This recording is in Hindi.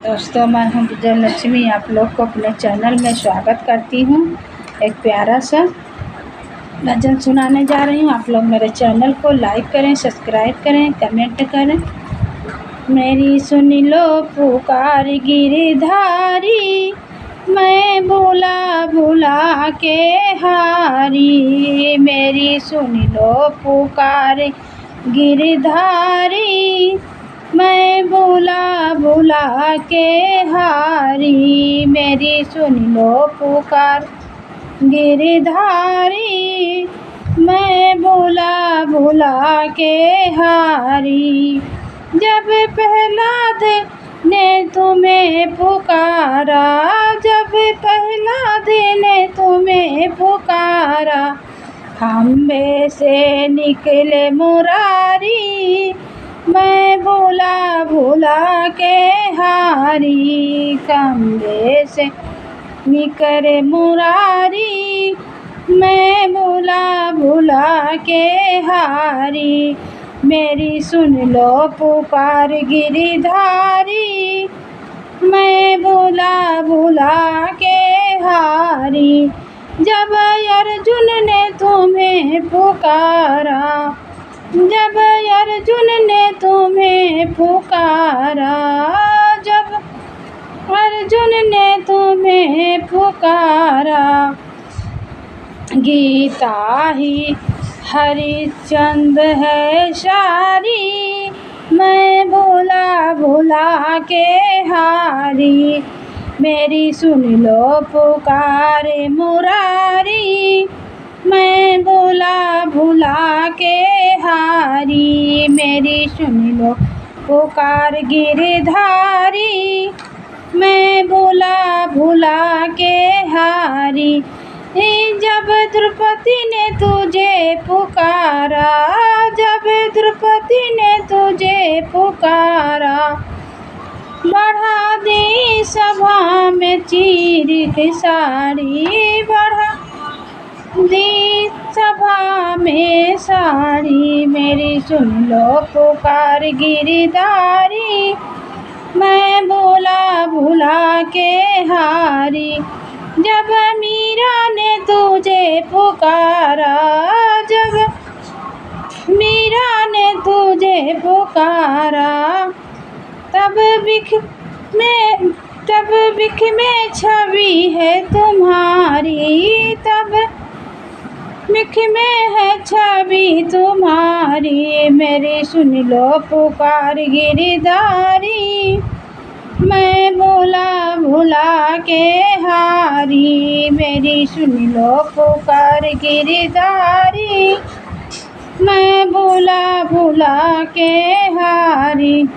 दोस्तों, मैं हूँ विजयलक्ष्मी। आप लोग को अपने चैनल में स्वागत करती हूँ। एक प्यारा सा भजन सुनाने जा रही हूँ। आप लोग मेरे चैनल को लाइक करें, सब्सक्राइब करें, कमेंट करें। मेरी सुन लो पुकार गिरधारी, मैं भूला भूला के हारी। मेरी सुन लो पुकार गिरधारी, मैं भूला भूला के हारी। मेरी सुन लो पुकार गिरधारी, मैं भूला भूला के हारी। जब प्रहलाद ने तुम्हें पुकारा, जब प्रहलाद ने तुम्हें पुकारा, खम्भे से निकले मुरारी, मैं भूला भूला के हारी। खम्भे से निकले मुरारी, मैं भूला भूला के हारी। मेरी सुन लो पुकार गिरधारी, मैं भूला भूला के हारी। जब अर्जुन ने तुम्हें पुकारा, जब अर्जुन ने तुम्हें पुकारा, जब अर्जुन ने तुम्हें पुकारा, गीता ही हरिश्चंद्र है सारी, मैं भूला भूला के हारी। मेरी सुन लो पुकार मुरारी, मैं भूला भूला के हारी। मेरी सुन लो पुकार गिरधारी, मैं भूला भूला के हारी। जब द्रौपदी ने तुझे पुकारा, जब द्रौपदी ने तुझे पुकारा, बढ़ा दी सभा में चीर की साड़ी, बढ़ा दी सभा में साड़ी। मेरी सुन लो पुकार गिरधारी, मैं भूला भूला के हारी। जब मीरा ने तुझे पुकारा, जब मीरा ने तुझे पुकारा, तब बिख में छवि है तुम्हारी, तब बिख में है छवि तुम्हारी। मेरी सुन लो पुकार गिरधारी, मैं भूला भूला के हारी। मेरी सुन लो पुकार गिरधारी, मैं भूला भूला के हारी।